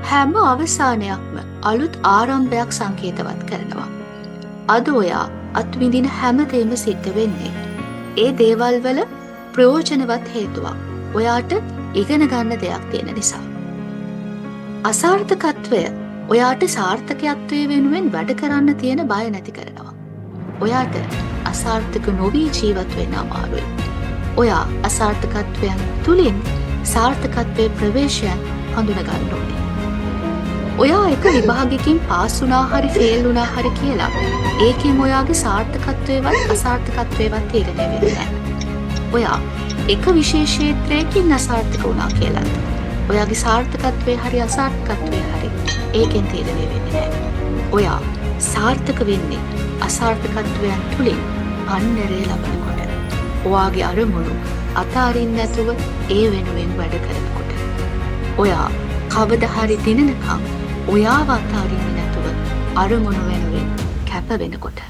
හැම අවසානයක්ම අලුත් ආරම්භයක් සංකේතවත් කරනවා. අද ඔයා අත්විඳින හැමදේම සිද්ධ වෙන්නේ ඒ දේවල් වල ප්‍රයෝජනවත් හේතුවක් ඔයාට ඉගෙන ගන්න දෙයක් තියෙන නිසා. අසාර්ථකත්වය ඔයාට සාර්ථකත්වය වෙනුවෙන් වැඩ කරන්න තියෙන බය නැති කරනවා. ඔයාට අසාර්ථක නොවී ජීවත් වෙන්න අමාරුයි. ඔයා අසාර්ථකත්වයන් තුලින් සාර්ථකත්වයේ ප්‍රවේශයන් හඳුනගන්න ඕනේ. ඔයා එක විභාගයකින් පාස් වුණා හරි ෆේල් වුණා හරි කියලා ඒකෙන් ඔයාගේ සාර්ථකත්වයවත් අසාර්ථකත්වයවත් තීරණය වෙන්නේ නැහැ. ඔයා එක විශේෂ ක්ෂේත්‍රයකින් අසාර්ථක වුණා කියලා ඔයාගේ සාර්ථකත්වයේ හරි අසාර්ථකත්වයේ හරි ඒකෙන් තීරණය වෙන්නේ නැහැ. ඔයා සාර්ථක වෙන්නේ අසාර්ථකත්වයන් තුලින් අන්නරේ ලබනකොට. ඔයාගේ අරමුණු අතාරින්න නැතුව ඒ වෙනුවෙන් වැඩ කරනකොට. ඔයා කවදා හරි දිනනකම් ඔයාව අතාරින්නේ නැතුව අරමුණු වෙනුවෙන් කැප වෙනකොට.